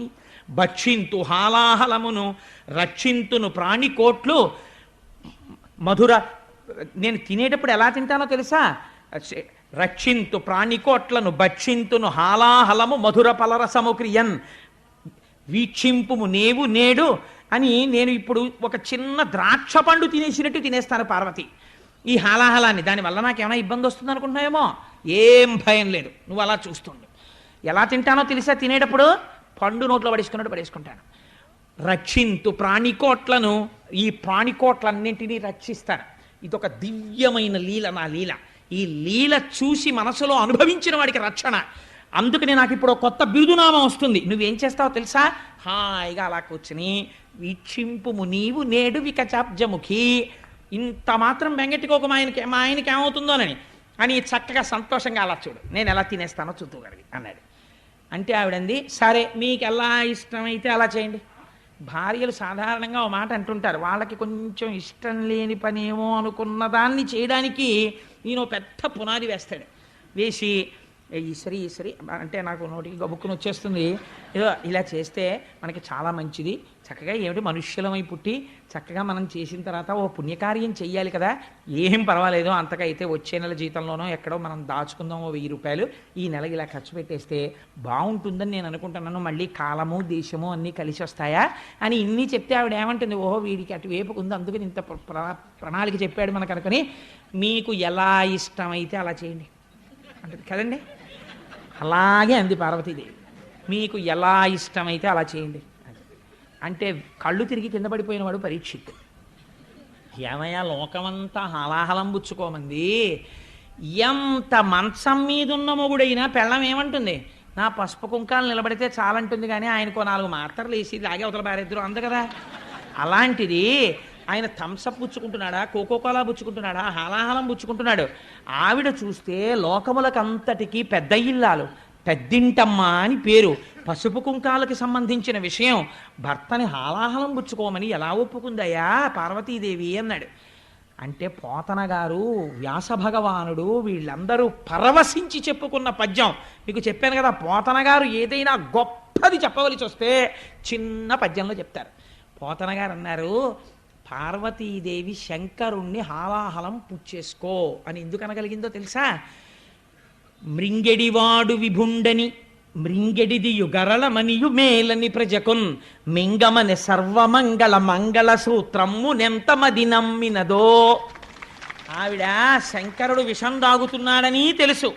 భక్షింతు హాలాహలమును రక్షింతును ప్రాణికోట్లు మధుర. నేను తినేటప్పుడు ఎలా తింటానో తెలుసా? రక్షింతు ప్రాణికోట్లను భక్షింతును హాలాహలము మధుర పలరసము క్రియన్ వీక్షింపుము నేవు నేడు అని నేను ఇప్పుడు ఒక చిన్న ద్రాక్ష పండు తినేసినట్టు తినేస్తాను పార్వతి ఈ హాలాహలాన్ని. దానివల్ల నాకేమైనా ఇబ్బంది వస్తుంది అనుకుంటున్నాయేమో, ఏం భయం లేదు. నువ్వు అలా చూస్తుండు. ఎలా తింటానో తెలుసా? తినేటప్పుడు పండు నోట్లో పడేసుకుంటాను. రక్షింతు ప్రాణికోట్లను, ఈ ప్రాణికోట్లన్నింటినీ రక్షిస్తాను. ఇదొక దివ్యమైన లీల, నా లీల. ఈ లీల చూసి మనసులో అనుభవించిన వాడికి రక్షణ. అందుకని నాకు ఇప్పుడు కొత్త బిరుదునామం వస్తుంది. నువ్వేం చేస్తావో తెలుసా? హాయిగా అలా కూర్చుని వీక్షింపుము నీవు నేడు వికచాబ్జముఖి. ఇంత మాత్రం బెంగెట్టుకోక మా ఆయనకి ఏమవుతుందోనని అని చక్కగా సంతోషంగా అలా చూడు, నేను ఎలా తినేస్తానో చూద్దుగలిగి అన్నాడు. అంటే ఆవిడంది, సరే మీకు ఎలా ఇష్టమైతే అలా చేయండి. భార్యలు సాధారణంగా ఓ మాట అంటుంటారు, వాళ్ళకి కొంచెం ఇష్టం లేని పని ఏమో అనుకున్న దాన్ని చేయడానికి ఈయన పెద్ద పునాది వేస్తాడు. వేసి ఈశ్వరి అంటే నాకు నోటికి గబుక్కుని వచ్చేస్తుంది. ఏదో ఇలా చేస్తే మనకి చాలా మంచిది, చక్కగా ఏమిటి మనుష్యులమై పుట్టి చక్కగా మనం చేసిన తర్వాత ఓ పుణ్యకార్యం చెయ్యాలి కదా, ఏం పర్వాలేదు, అంతగా అయితే వచ్చే నెల జీతంలోనో ఎక్కడో మనం దాచుకుందాం ఓ 1000 రూపాయలు, ఈ నెల ఇలా ఖర్చు పెట్టేస్తే బాగుంటుందని నేను అనుకుంటున్నాను, మళ్ళీ కాలము దేశము అన్నీ కలిసి వస్తాయా అని ఇన్ని చెప్తే ఆవిడ ఏమంటుంది, ఓహో వీడికి అటువైపు ఉంది, అందుకని ఇంత ప్రణాళిక చెప్పాడు మనకు అనుకుని, మీకు ఎలా ఇష్టమైతే అలా చేయండి అంటుంది కదండి. అలాగే అంది పార్వతీదేవి, మీకు ఎలా ఇష్టమైతే అలా చేయండి అంటే. కళ్ళు తిరిగి కింద పడిపోయినవాడు పరీక్షిత్. ఏమయ్యా లోకమంతా హలాహలం పుచ్చుకోమంది, ఎంత మంచం మీద ఉన్న మొగుడైనా పెళ్ళం ఏమంటుంది, నా పసుపు కుంకాలు నిలబడితే చాలంటుంది, కానీ ఆయనకో 4 మాత్రలు వేసి లాగే అవతల బారేద్దరు అంద కదా. అలాంటిది ఆయన థమ్సప్ పుచ్చుకుంటున్నాడా, కోకోకోలా పుచ్చుకుంటున్నాడా, హాలాహలం పుచ్చుకుంటున్నాడు. ఆవిడ చూస్తే లోకములకంతటికీ పెద్ద ఇల్లాలు, పెద్దింటమ్మ అని పేరు, పసుపు కుంకాలకి సంబంధించిన విషయం, భర్తని హాలాహలం పుచ్చుకోమని ఎలా ఒప్పుకుందయ్యా పార్వతీదేవి అన్నాడు. అంటే పోతన గారు, వ్యాస భగవానుడు వీళ్ళందరూ పరవశించి చెప్పుకున్న పద్యం మీకు చెప్పాను కదా. పోతన గారు ఏదైనా గొప్పది చెప్పవలసి వస్తే చిన్న పద్యంలో చెప్తారు. పోతన గారు అన్నారు, పార్వతీదేవి శంకరుణ్ణి హాలాహలం పుచ్చేసుకో అని ఎందుకు అనగలిగిందో తెలుసా? మృంగెడివాడు విభుండని మృంగెడిది యుగరళమనియు మేలని ప్రజకున్ మింగమని సర్వమంగళ మంగళ సూత్రము నెంతమది నమ్మినదో. ఆవిడ శంకరుడు విషం తాగుతున్నాడని తెలుసు,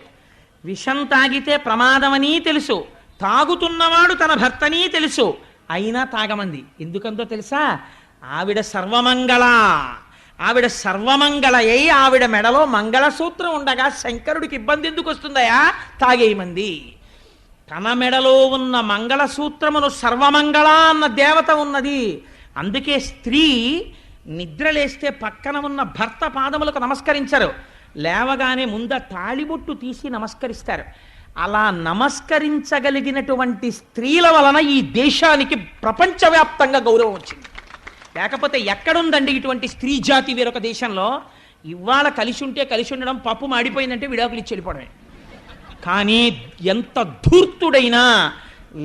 విషం తాగితే ప్రమాదమని తెలుసు, తాగుతున్నవాడు తన భర్తని తెలుసు, అయినా తాగమంది. ఎందుకందో తెలుసా? ఆవిడ సర్వమంగళ. ఆవిడ సర్వమంగళయ్యి ఆవిడ మెడలో మంగళసూత్రం ఉండగా శంకరుడికి ఇబ్బంది ఎందుకు వస్తుందయా? తాగేయమంది. తన మెడలో ఉన్న మంగళసూత్రమును సర్వమంగళ అన్న దేవత ఉన్నది. అందుకే స్త్రీ నిద్రలేస్తే పక్కన ఉన్న భర్త పాదములకు నమస్కరించరు, లేవగానే ముంద తాళిబొట్టు తీసి నమస్కరిస్తారు. అలా నమస్కరించగలిగినటువంటి స్త్రీల వలన ఈ దేశానికి ప్రపంచవ్యాప్తంగా గౌరవం వచ్చింది. లేకపోతే ఎక్కడుందండి ఇటువంటి స్త్రీ జాతి వేరొక దేశంలో? ఇవాళ కలిసి ఉంటే కలిసి ఉండడం, పప్పు మాడిపోయిందంటే విడాకులు ఇచ్చి వెళ్ళిపోవడమే. కానీ ఎంత ధూర్తుడైనా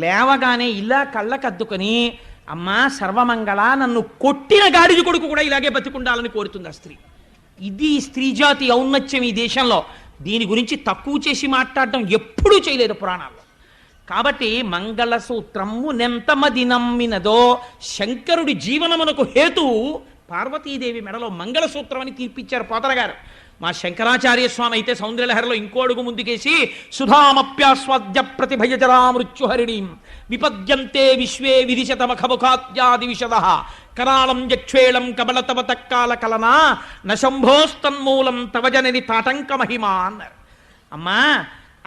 లేవగానే ఇలా కళ్ళకద్దుకొని, అమ్మా సర్వమంగళ, నన్ను కొట్టిన గాడిద కొడుకు కూడా ఇలాగే బతికుండాలని కోరుతుంది ఆ స్త్రీ. ఇది స్త్రీ జాతి ఔన్నత్యం ఈ దేశంలో. దీని గురించి తక్కువ చేసి మాట్లాడడం ఎప్పుడూ చేయలేదు పురాణాల్లో. కాబట్టి మంగళసూత్రము నెంతమది నమ్మినదో, శంకరుడి జీవనమునకు హేతు పార్వతీదేవి మెడలో మంగళసూత్రం అని తీర్పిచ్చారు పోతన గారు. మా శంకరాచార్య స్వామి అయితే సౌందర్యలహరిలో ఇంకో అడుగు ముందుకేసి, సుధామప్యాస్వాద్య ప్రతిభయజరా మృత్యుహరిణీం విపద్యంతే విశ్వే విధిశతమఖముఖాత్యాది విశద కరాళం యక్షేళం కబలతవ తక్కాల కలనా నశంభోస్తన్మూలం తవ జనని తాటంక మహిమ అన్నారు. అమ్మా,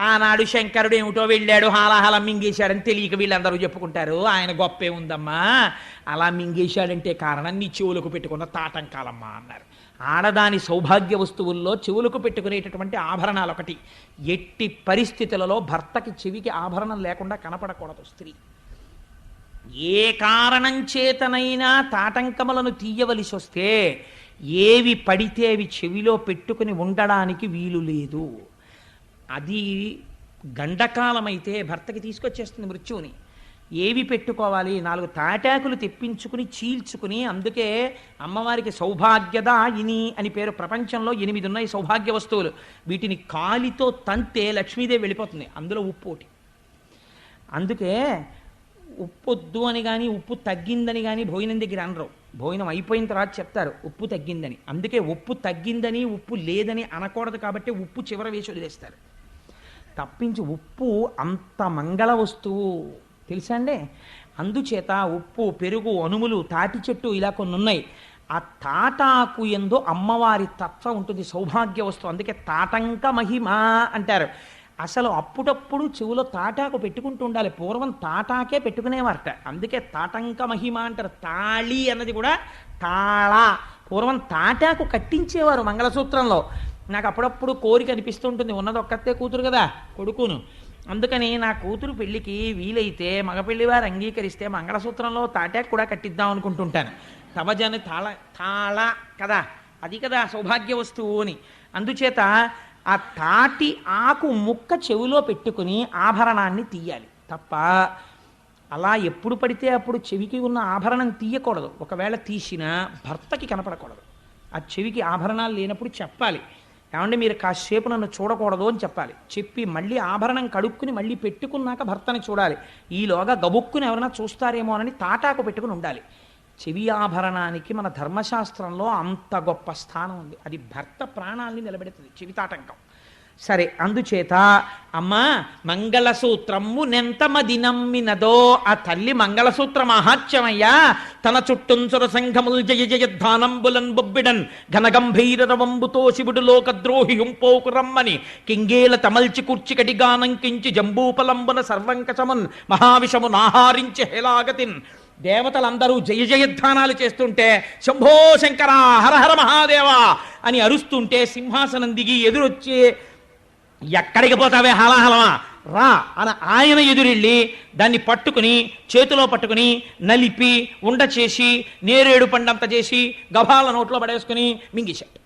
ఆనాడు శంకరుడు ఏమిటో వెళ్ళాడు, హాలాహలం మింగేశాడని తెలియక వీళ్ళందరూ చెప్పుకుంటారు. ఆయన గొప్పే ఉందమ్మా, అలా మింగేశాడంటే కారణం నీ చెవులకు పెట్టుకున్న తాటంకాలమ్మా అన్నారు. ఆడదాని సౌభాగ్య వస్తువుల్లో చెవులకు పెట్టుకునేటటువంటి ఆభరణాలు ఒకటి. ఎట్టి పరిస్థితులలో భర్తకి చెవికి ఆభరణం లేకుండా కనపడకూడదు స్త్రీ. ఏ కారణం చేతనైనా తాటంకములను తీయవలసి వస్తే ఏవి పడితే అవి చెవిలో పెట్టుకుని ఉండడానికి వీలు లేదు. అది గండకాలమైతే భర్తకి తీసుకొచ్చేస్తుంది మృత్యువుని. ఏవి పెట్టుకోవాలి? 4 తాటాకులు తెప్పించుకుని చీల్చుకుని, అందుకే అమ్మవారికి సౌభాగ్యదాయిని అని పేరు. ప్రపంచంలో 8 ఉన్నాయి సౌభాగ్య వస్తువులు. వీటిని కాలితో తంతే లక్ష్మీదేవి వెళ్ళిపోతుంది. అందులో ఉప్పు ఒకటి. అందుకే ఉప్పొద్దు అని కానీ ఉప్పు తగ్గిందని కానీ భోజనం దగ్గర అనరు. భోజనం అయిపోయిన తర్వాత చెప్తారు ఉప్పు తగ్గిందని. అందుకే ఉప్పు తగ్గిందని ఉప్పు లేదని అనకూడదు కాబట్టి ఉప్పు చివర వేసి వదిలేస్తారు. తప్పించి ఉప్పు అంత మంగళ వస్తువు తెలుసా అండి. అందుచేత ఉప్పు, పెరుగు, అనుములు, తాటి చెట్టు ఇలా కొన్ని ఉన్నాయి. ఆ తాటాకు యందు అమ్మవారి తత్వం ఉంటుంది, సౌభాగ్య వస్తువు. అందుకే తాటంక మహిమ అంటారు. అసలు అప్పుడప్పుడు చెవులో తాటాకు పెట్టుకుంటూ ఉండాలి. పూర్వం తాటాకే పెట్టుకునేవారట, అందుకే తాటంక మహిమ అంటారు. తాళి అన్నది కూడా తాళ. పూర్వం తాటాకు కట్టించేవారు మంగళసూత్రంలో. నాకు అప్పుడప్పుడు కోరిక అనిపిస్తూ ఉంటుంది, ఉన్నది ఒక్కతే కూతురు కదా, కొడుకును. అందుకని నా కూతురు పెళ్లికి వీలైతే మగపెళ్లివారు అంగీకరిస్తే మంగళసూత్రంలో తాటాకు కూడా కట్టిద్దాం అనుకుంటుంటాను. తవజని తాళ కదా, అది కదా సౌభాగ్య వస్తువు అని. అందుచేత ఆ తాటి ఆకు ముక్క చెవిలో పెట్టుకుని ఆభరణాన్ని తీయాలి తప్ప అలా ఎప్పుడు పడితే అప్పుడు చెవికి ఉన్న ఆభరణం తీయకూడదు. ఒకవేళ తీసినా భర్తకి కనపడకూడదు. ఆ చెవికి ఆభరణాలు లేనప్పుడు చెప్పాలి, ఏమంటే మీరు కాసేపు నన్ను చూడకూడదు అని చెప్పాలి. చెప్పి మళ్ళీ ఆభరణం కడుక్కుని మళ్ళీ పెట్టుకున్నాక భర్తని చూడాలి. ఈలోగా గబుక్కుని ఎవరైనా చూస్తారేమో అని తాటాకు పెట్టుకుని ఉండాలి. చెవి ఆభరణానికి మన ధర్మశాస్త్రంలో అంత గొప్ప స్థానం ఉంది. అది భర్త ప్రాణాలని నిలబెడుతుంది చెవి తాటంకం. సరే, అందుచేత అమ్మ మంగళసూత్రము నెంతమది నమ్మినదో, ఆ తల్లి మంగళసూత్ర మహాత్యమయ్యా. తన చుట్టూంచుర సంఘముల్ జయ జయద్ధానంబులన్ బొబ్బిడన్ ఘనగంభీరవంబుతో శివుడు లోకద్రోహి హుంపోకు రమ్మని కింగేల తమల్చి కూర్చి కటిగానంకించి జంబూపలంబున సర్వంకచమున్ మహావిషము నాహారించి హేలాగతిన్. దేవతలందరూ జయ జయధ్వానాలు చేస్తుంటే శంభో శంకర హరహర మహాదేవ అని అరుస్తుంటే సింహాసనం దిగి ఎదురొచ్చి, ఎక్కడికి పోతావే హలాహలమా రా అని ఆయన ఎదురెళ్ళి దాన్ని పట్టుకుని చేతిలో పట్టుకుని నలిపి ఉండ చేసి నేరేడు పండంత చేసి గభాల నోట్లో పడేసుకుని మింగేశాడు.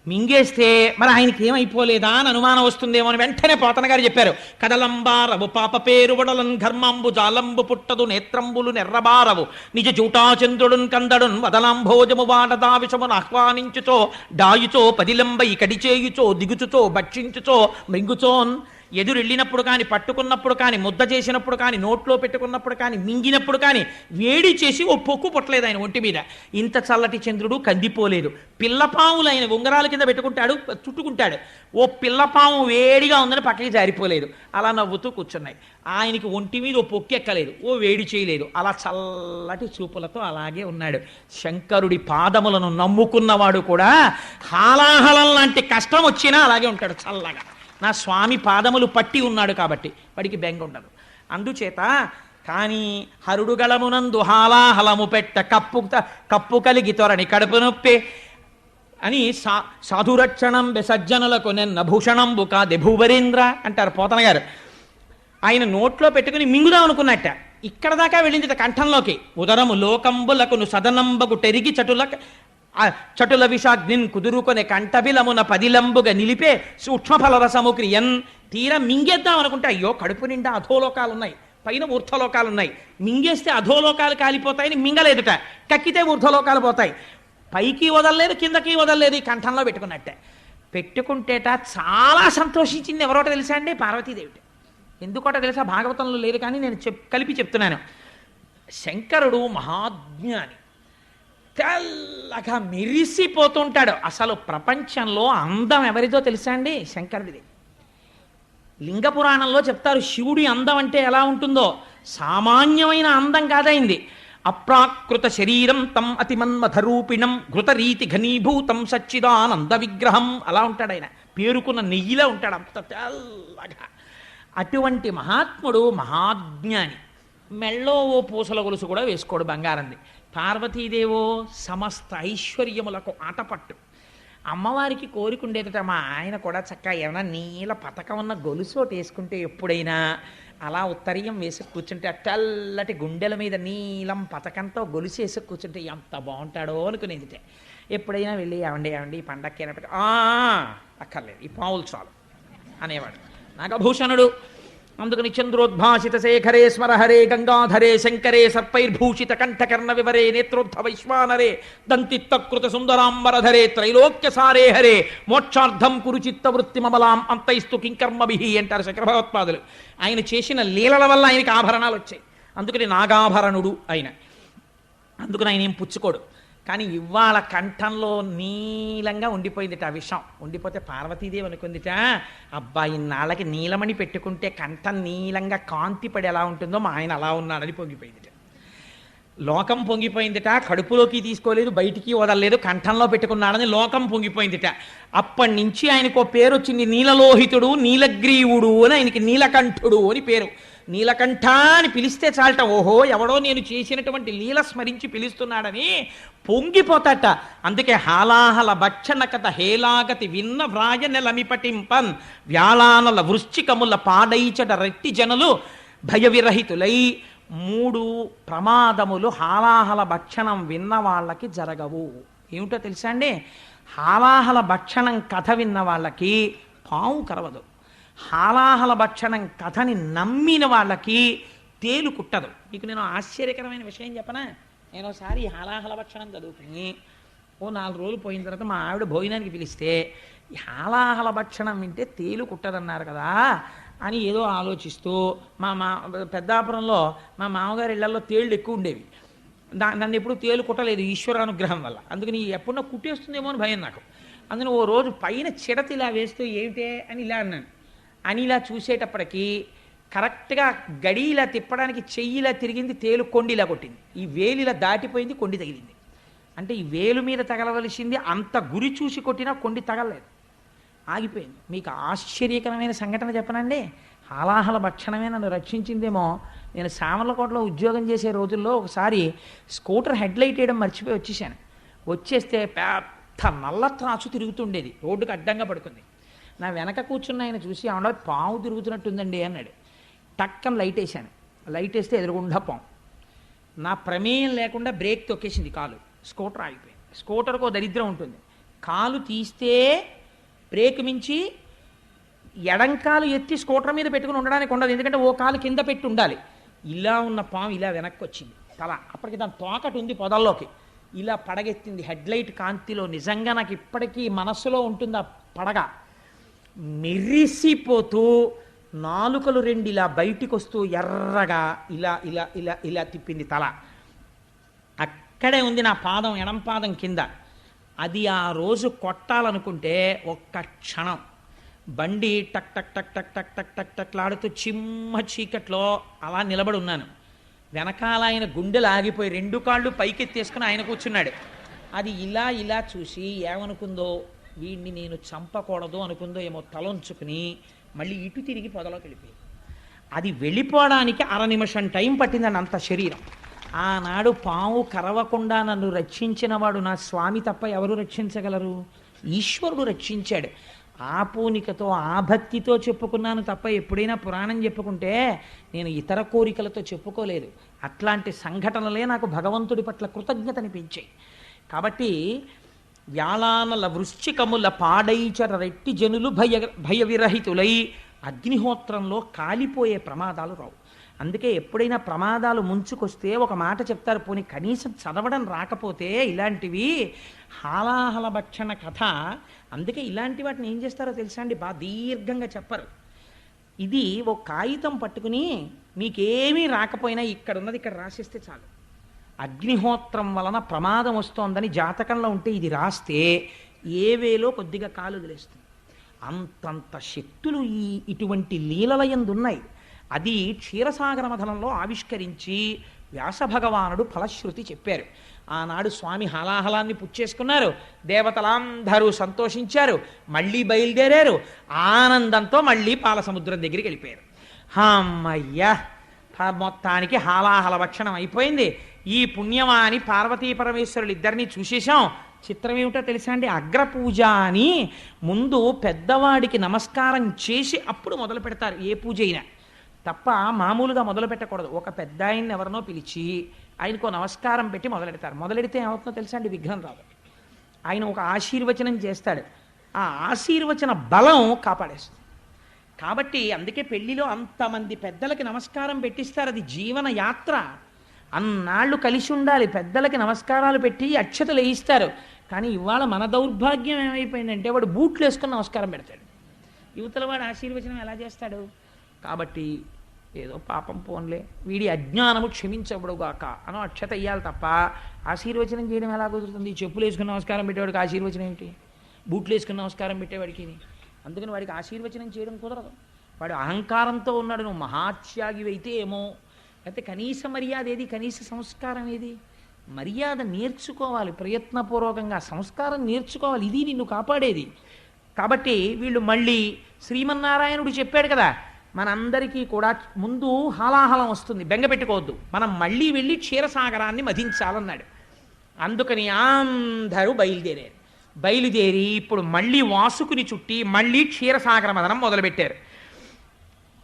మింగేస్తే మరి ఆయనకి ఏమైపోలేదా అని అనుమానం వస్తుందేమో అని వెంటనే పోతన గారు చెప్పారు, కడలంబారవు పాప పేరు వడలన్ ఘర్మంబు జాలంబు పుట్టదు నేత్రంబులు నెర్రబారవు నిజ జూటాచంద్రుడున్ కందడున్ వదలాంభోజము వాడదా విషమును ఆహ్వానించుచో డాయుచో పదిలంబై కడిచేయుచో దిగుచుచో భక్షించుచో మృంగుచోన్ ఎదురెళ్ళినప్పుడు కానీ, పట్టుకున్నప్పుడు కానీ, ముద్ద చేసినప్పుడు కానీ, నోట్లో పెట్టుకున్నప్పుడు కానీ, మింగినప్పుడు కానీ వేడి చేసి ఓ పొక్కు పుట్టలేదు ఆయన ఒంటి మీద. ఇంత చల్లటి చంద్రుడు కందిపోలేదు. పిల్లపాములు ఆయన ఉంగరాల కింద పెట్టుకుంటాడు, చుట్టుకుంటాడు. ఓ పిల్లపాము వేడిగా ఉందని పక్కకి జారిపోలేదు. అలా నవ్వుతూ కూర్చున్నాయి. ఆయనకి ఒంటి మీద ఓ పొక్కు ఎక్కలేదు, ఓ వేడి చేయలేదు. అలా చల్లటి చూపులతో అలాగే ఉన్నాడు. శంకరుడి పాదములను నమ్ముకున్నవాడు కూడా హాలాహలం లాంటి కష్టం వచ్చినా అలాగే ఉంటాడు చల్లగా. నా స్వామి పాదములు పట్టి ఉన్నాడు కాబట్టి వాడికి బెంగ ఉండదు. అందుచేత కానీ హరుడుగళమునందు హాలాహలము పెట్ట కప్పు కలిగి త్వరని కడుపు నొప్పి అని సాధురక్షణం సజ్జనులకు నిన్న భూషణంబు కాదే భూవరేంద్ర అంటారు పోతన గారు. ఆయన నోట్లో పెట్టుకుని మింగుదాం అనుకున్నట్ట, ఇక్కడ దాకా వెళ్ళింది కంఠంలోకి. ఉదరము లోకంబులకును సదనంబగు టెరిగి చటుల విషాగ్నిన్ కుదురుకొనే కంఠబిలమున పదిలంబుగా నిలిపే సూక్ష్మఫలరసము క్రియన్. తీరా మింగేద్దాం అనుకుంటే అయ్యో కడుపు నిండా అధోలోకాలు ఉన్నాయి, పైన ఊర్ధ్వలోకాలు ఉన్నాయి. మింగేస్తే అధోలోకాలు కాలిపోతాయని మింగలేదుట, కక్కితే ఊర్ధ్వలోకాలు పోతాయి. పైకి వదలలేదు, కిందకి వదలలేదు, ఈ కంఠంలో పెట్టుకున్నట్టే. పెట్టుకుంటేట చాలా సంతోషించింది. ఎవరోట తెలుసా అండి? పార్వతీదేవిట. ఎందుకోట తెలుసా? భాగవతంలో లేదు కానీ నేను కలిపి చెప్తున్నాను. శంకరుడు మహాజ్ఞాని, తెల్లగా మెరిసిపోతుంటాడు. అసలు ప్రపంచంలో అందం ఎవరిదో తెలుసా అండి? శంకరుడిది. లింగ పురాణంలో చెప్తారు శివుడి అందం అంటే ఎలా ఉంటుందో. సామాన్యమైన అందం కాదైంది. అప్రాకృత శరీరం తం అతిమన్మథరూపిణం ఘృతరీతి ఘనీభూతం సచ్చిదానంద విగ్రహం. అలా ఉంటాడు ఆయన, పేరుకున్న నెయ్యిలా ఉంటాడు, అంత తెల్లగా. అటువంటి మహాత్ముడు మహాజ్ఞాని. మెళ్ళో ఓ పూసల గొలుసు కూడా వేసుకోడు బంగారంది. పార్వతీదేవో సమస్త ఐశ్వర్యములకు ఆటపట్టు. అమ్మవారికి కోరికుండేదట, మా ఆయన కూడా చక్కగా ఏమైనా నీల పతకం ఉన్న గొలుసు ఒకటి వేసుకుంటే ఎప్పుడైనా అలా ఉత్తరీయం వేసి కూర్చుంటే, తెల్లటి గుండెల మీద నీలం పతకంతో గొలుసు వేసి కూర్చుంటే ఎంత బాగుంటాడో అనుకునేదిటే. ఎప్పుడైనా వెళ్ళి ఏమండి ఈ పండక్కి అయినప్పటికీ అక్కర్లేదు, ఈ పావులు చాలు అనేవాడు నాగభూషణుడు. అందుకని చంద్రోద్భాసిత శేఖరే స్మరహరే గంగాధరే శంకరే సర్పైర్భూషిత కంఠకర్ణ వివరే నేత్రోద్ధ వైశ్వానరే దంతిత్తకృత సుందరాంబరధరే త్రైలోక్య సారే హరే మోక్షార్థం కురు చిత్త వృత్తి మమలాం అంతైస్తు కింకర్మభిహి అంటారు శంకర భగవత్పాదులు. ఆయన చేసిన లీలల వల్ల ఆయనకి ఆభరణాలు వచ్చాయి. అందుకని నాగాభరణుడు ఆయన. అందుకని ఆయన ఏం పుచ్చుకోడు. కానీ ఇవాళ కంఠంలో నీలంగా ఉండిపోయిందిట ఆ విషం. ఉండిపోతే పార్వతీదేవి అనుకుందిట, అబ్బాయి నాళ్ళకి నీలమణి పెట్టుకుంటే కంఠం నీలంగా కాంతి పడి ఎలా ఉంటుందో మా ఆయన అలా ఉన్నాడని పొంగిపోయిందిట. లోకం పొంగిపోయిందిట. కడుపులోకి తీసుకోలేదు, బయటికి వదలలేదు, కంఠంలో పెట్టుకున్నాడని లోకం పొంగిపోయిందిట. అప్పటి నుంచి ఆయనకు పేరు వచ్చింది, నీలలోహితుడు నీలగ్రీవుడు అని. ఆయనకి నీలకంఠుడు అని పేరు. నీలకంఠ అని పిలిస్తే చాలట, ఓహో ఎవడో నేను చేసినటువంటి లీల స్మరించి పిలుస్తున్నాడని పొంగిపోతాట. అందుకే హాలాహల భక్షణ కథ హేలాగతి విన్న వ్రాయ నెలమిపటింపన్ వ్యాళానల వృశ్చికముల పాడైచట రెట్టి జనులు భయవిరహితులై. 3 ప్రమాదములు హాలాహల భక్షణం విన్న వాళ్ళకి జరగవు. ఏమిటో తెలుసా అండి? హాలాహల భక్షణం కథ విన్న వాళ్ళకి పాము కరవదు. హాలాహల భక్షణం కథని నమ్మిన వాళ్ళకి తేలు కుట్టదు. మీకు నేను ఆశ్చర్యకరమైన విషయం చెప్పనా? నేను ఒకసారి హాలాహల భక్షణం చదువుకుని ఓ 4 రోజులు పోయిన తర్వాత మా ఆవిడ భోజనానికి పిలిస్తే, ఈ హాలాహల భక్షణం వింటే తేలు కుట్టదన్నారు కదా అని ఏదో ఆలోచిస్తూ, మా పెద్దాపురంలో మా మామగారి ఇళ్లలో తేళ్ళు ఎక్కువ ఉండేవి. నన్ను ఎప్పుడు తేలు కుట్టలేదు ఈశ్వరానుగ్రహం వల్ల. అందుకని ఎప్పుడన్నా కుట్టేస్తుందేమో అని భయం నాకు. అందుకని ఓ రోజు పైన చిడత ఇలా వేస్తూ ఏమిటే అని ఇలా అన్నాను. అని ఇలా చూసేటప్పటికీ కరెక్ట్గా గడి ఇలా తిప్పడానికి చెయ్యిలా తిరిగింది, తేలు కొండిలా కొట్టింది. ఈ వేలు ఇలా దాటిపోయింది, కొండి తగిలింది. అంటే ఈ వేలు మీద తగలవలసింది, అంత గురి చూసి కొట్టినా కొండి తగలలేదు, ఆగిపోయింది. మీకు ఆశ్చర్యకరమైన సంఘటన చెప్పనండి. హాలాహల భక్షణమే నన్ను రక్షించిందేమో. నేను సామర్లకోటలో ఉద్యోగం చేసే రోజుల్లో ఒకసారి స్కూటర్ హెడ్లైట్ వేయడం మర్చిపోయి వచ్చేసాను. వచ్చేస్తే పెద్ద నల్ల త్రాసు తిరుగుతుండేది, రోడ్డుకు అడ్డంగా పడుకుంది. నా వెనక కూర్చున్న ఆయన చూసి, ఆవిడ పాము తిరుగుతున్నట్టుందండి అన్నాడు. టక్కన లైట్ వేసాను. లైట్ వేస్తే ఎదురుగుండా పాము. నా ప్రమేయం లేకుండా బ్రేక్ తొక్కేసింది కాలు, స్కూటర్ ఆగిపోయింది. స్కూటర్కు దరిద్రం ఉంటుంది, కాలు తీస్తే బ్రేక్ మించి ఎడంకాలు ఎత్తి స్కూటర్ మీద పెట్టుకుని ఉండడానికి ఉండదు, ఎందుకంటే ఓ కాలు కింద పెట్టి ఉండాలి. ఇలా ఉన్న పాము ఇలా వెనక్కి వచ్చింది తల. అప్పటికి దాని తోకటి ఉంది పొదల్లోకి, ఇలా పడగెత్తింది హెడ్లైట్ కాంతిలో. నిజంగా నాకు ఇప్పటికీ మనస్సులో ఉంటుంది ఆ పడగ. మెరిసిపోతూ నాలుకలు రెండు ఇలా బయటికి వస్తూ ఎర్రగా ఇలా ఇలా ఇలా ఇలా తిప్పింది తల. అక్కడే ఉంది నా పాదం, ఎడం పాదం కింద. అది ఆ రోజు కొట్టాలనుకుంటే ఒక్క క్షణం బండి టక్ టక్ టక్ టక్ టక్ టక్ టక్ టక్లాడుతూ చిమ్మ చీకట్లో అలా నిలబడి ఉన్నాను. వెనకాల ఆయన గుండెలు ఆగిపోయి రెండు కాళ్ళు పైకెత్తేసుకుని ఆయన కూర్చున్నాడు. అది ఇలా ఇలా చూసి ఏమనుకుందో, వీడిని నేను చంపకూడదు అనుకుందో ఏమో, తలొంచుకుని మళ్ళీ ఇటు తిరిగి పొదలోకి వెళ్ళిపోయింది. అది వెళ్ళిపోవడానికి 1/2 నిమిషం టైం పట్టిందని అంత శరీరం. ఆనాడు పాము కరవకుండా నన్ను రక్షించిన వాడు నా స్వామి తప్ప ఎవరు రక్షించగలరు? ఈశ్వరుడు రక్షించాడు. ఆ పూనికతో ఆ భక్తితో చెప్పుకున్నాను తప్ప ఎప్పుడైనా పురాణం చెప్పుకుంటే నేను ఇతర కోరికలతో చెప్పుకోలేదు. అట్లాంటి సంఘటనలే నాకు భగవంతుడి పట్ల కృతజ్ఞతని పెంచాయి. కాబట్టి వ్యాళానల వృశ్చికముల పాడైచర రెట్టి జనులు భయ విరహితులై అగ్నిహోత్రంలో కాలిపోయే ప్రమాదాలు రావు. అందుకే ఎప్పుడైనా ప్రమాదాలు ముంచుకొస్తే ఒక మాట చెప్తారు, పోనీ కనీసం చదవడం రాకపోతే ఇలాంటివి హాలాహల భక్షణ కథ. అందుకే ఇలాంటి వాటిని ఏం చేస్తారో తెలుసా అండి, బాగా దీర్ఘంగా చెప్పరు. ఇది ఒక కాగితం పట్టుకుని మీకేమీ రాకపోయినా ఇక్కడ ఉన్నది ఇక్కడ రాసిస్తే చాలు. అగ్నిహోత్రం వలన ప్రమాదం వస్తోందని జాతకంలో ఉంటే ఇది రాస్తే ఏ వేలో కొద్దిగా కాలు వదిలేస్తుంది. అంతంత శక్తులు ఇటువంటి లీలలయందు ఉన్నాయి. అది క్షీరసాగర మథనంలో ఆవిష్కరించి వ్యాసభగవానుడు ఫలశ్రుతి చెప్పారు. ఆనాడు స్వామి హలాహలాన్ని పుచ్చేసుకున్నారు. దేవతలందరూ సంతోషించారు. మళ్ళీ బయలుదేరారు. ఆనందంతో మళ్ళీ పాలసముద్రం దగ్గరికి వెళ్ళిపోయారు. అమ్మయ్యా, మొత్తానికి హాలాహల భక్షణం అయిపోయింది. ఈ పుణ్యమాని పార్వతీ పరమేశ్వరులు ఇద్దరినీ చూసేశాం. చిత్రం ఏమిటో తెలుసా అండి, అగ్రపూజ అని ముందు పెద్దవాడికి నమస్కారం చేసి అప్పుడు మొదలు పెడతారు ఏ పూజ అయినా. తప్ప మామూలుగా మొదలు పెట్టకూడదు. ఒక పెద్ద ఆయన్ని ఎవరినో పిలిచి ఆయనకు నమస్కారం పెట్టి మొదలెడతారు. మొదలెడితే ఏమవుతుందో తెలుసా అండి, విఘ్నం రాదు. ఆయన ఒక ఆశీర్వచనం చేస్తాడు. ఆ ఆశీర్వచన బలం కాపాడేస్తుంది. కాబట్టి అందుకే పెళ్లిలో అంతమంది పెద్దలకి నమస్కారం పెట్టిస్తారు. అది జీవన యాత్ర. అన్నాళ్ళు కలిసి ఉండాలి. పెద్దలకి నమస్కారాలు పెట్టి అక్షతలు వేయిస్తారు. కానీ ఇవాళ మన దౌర్భాగ్యం ఏమైపోయిందంటే వాడు బూట్లు వేసుకొని నమస్కారం పెడతాడు. యువతల వాడు ఆశీర్వచనం ఎలా చేస్తాడు? కాబట్టి ఏదో పాపం పోన్లే, వీడి అజ్ఞానము క్షమించబడుగాక అనో అక్షత ఇయ్యాలి తప్ప ఆశీర్వచనం చేయడం ఎలా కుదురుతుంది? చెప్పులు వేసుకుని నమస్కారం పెట్టేవాడికి ఆశీర్వచనం ఏమిటి? బూట్లు వేసుకుని నమస్కారం పెట్టేవాడికి. అందుకని వాడికి ఆశీర్వచనం చేయడం కుదరదు. వాడు అహంకారంతో ఉన్నాడు. నువ్వు మహాత్యాగివైతే ఏమో, అయితే కనీస మర్యాద ఏది? కనీస సంస్కారం ఏది? మర్యాద నేర్చుకోవాలి, ప్రయత్నపూర్వకంగా సంస్కారం నేర్చుకోవాలి. ఇది నిన్ను కాపాడేది. కాబట్టి వీళ్ళు మళ్ళీ శ్రీమన్నారాయణుడు చెప్పాడు కదా, మనందరికీ కూడా ముందు హాలాహలం వస్తుంది, బెంగ పెట్టుకోవద్దు, మనం మళ్ళీ వెళ్ళి క్షీరసాగరాన్ని మధించాలన్నాడు. అందుకని అందరూ బయలుదేరి ఇప్పుడు మళ్ళీ వాసుకుని చుట్టి మళ్ళీ క్షీరసాగర మదనం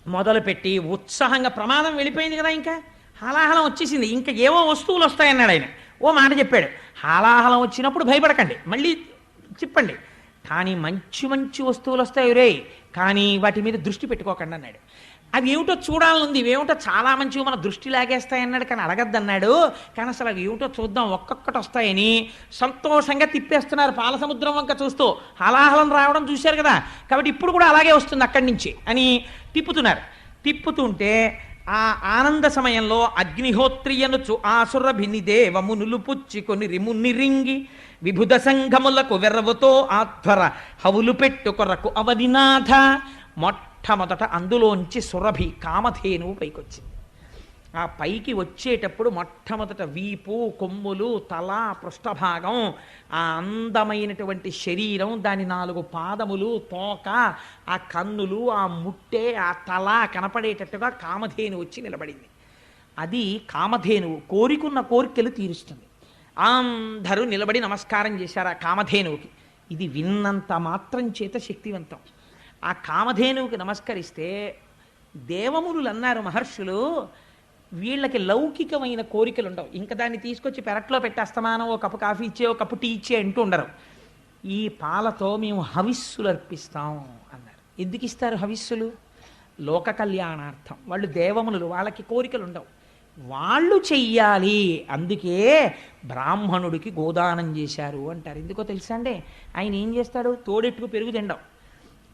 మొదలుపెట్టి ఉత్సాహంగా, ప్రమాదం వెళ్ళిపోయింది కదా, ఇంకా హాలాహలం వచ్చేసింది, ఇంకా ఏవో వస్తువులు వస్తాయన్నాడు ఆయన. ఓ మాట చెప్పాడు, హాలాహలం వచ్చినప్పుడు భయపడకండి, మళ్ళీ చెప్పండి, కానీ మంచి మంచి వస్తువులు వస్తాయి రే, కానీ వాటి మీద దృష్టి పెట్టుకోకండి అన్నాడు. అవి ఏమిటో చూడాలనుంది, ఇవేమిటో చాలా మంచివి మన దృష్టి లాగేస్తాయన్నాడు, కానీ అడగద్దన్నాడు. కానీ అసలు అవి ఏమిటో చూద్దాం, ఒక్కొక్కటి వస్తాయని సంతోషంగా తిప్పేస్తున్నారు పాలసముద్రం వంక చూస్తూ. హలాహలం రావడం చూశారు కదా, కాబట్టి ఇప్పుడు కూడా అలాగే వస్తుంది అక్కడి నుంచి అని తిప్పుతున్నారు. తిప్పుతుంటే ఆ ఆనంద సమయంలో అగ్నిహోత్రియనుచు ఆసురభిని దేవమునులు పుచ్చికొని రిమునిరింగి విభుద సంఘములకు వెర్రవుతో ఆధ్వర హవులు పెట్టు కొరకు అవనినాథ. మొట్టమొదట అందులోంచి సురభి కామధేనువు పైకొచ్చింది. ఆ పైకి వచ్చేటప్పుడు మొట్టమొదట వీపు, కొమ్ములు, తల, పృష్ఠభాగం, ఆ అందమైనటువంటి శరీరం, దాని 4 పాదములు, తోక, ఆ కన్నులు, ఆ ముట్టె, ఆ తల కనపడేటట్టుగా కామధేను వచ్చి నిలబడింది. అది కామధేనువు కోరికున్న కోరికలు తీరుస్తుంది. అందరూ నిలబడి నమస్కారం చేశారు ఆ కామధేనువుకి. ఇది విన్నంత మాత్రం చేత శక్తివంతం. ఆ కామధేనువుకి నమస్కరిస్తే దేవమునులు అన్నారు, మహర్షులు, వీళ్ళకి లౌకికమైన కోరికలు ఉండవు. ఇంకా దాన్ని తీసుకొచ్చి పెరట్లో పెట్టేస్తమానం ఓ కప్పు కాఫీ ఇచ్చే, ఓ కప్పు టీ ఇచ్చే అంటూ ఉండరు. ఈ పాలతో మేము హవిస్సులు అర్పిస్తాం అన్నారు. ఎందుకు ఇస్తారు హవిస్సులు? లోక కళ్యాణార్థం. వాళ్ళు దేవమునులు, వాళ్ళకి కోరికలు ఉండవు, వాళ్ళు చెయ్యాలి. అందుకే బ్రాహ్మణుడికి గోదానం చేశారు అంటారు. ఎందుకో తెలుసా అండి, ఆయన ఏం చేస్తాడు? తోడెట్టుకు పెరుగు తినడం,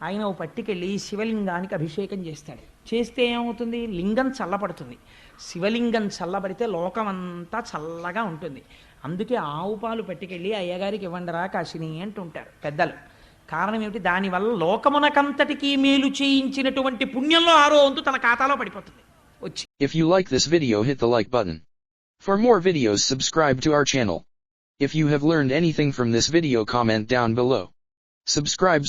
ఆయన ఓ పట్టుకెళ్ళి శివలింగానికి అభిషేకం చేస్తాడు. చేస్తే ఏమవుతుంది? లింగం చల్లబడుతుంది. శివలింగం చల్లబడితే లోకమంతా చల్లగా ఉంటుంది. అందుకే ఆవు పాలు పట్టుకెళ్ళి అయ్యగారికి ఇవ్వండిరా కాశిని అంటుంటారు పెద్దలు. కారణం ఏమిటి? దానివల్ల లోకమునకంతటికీ మేలు చేయించినటువంటి పుణ్యంలో 6వ వంతు తన ఖాతాలో పడిపోతుంది వచ్చి. If you like this video, hit the like button. For more videos, subscribe to our channel. If you have learned anything from this video, comment down below. Subscribe.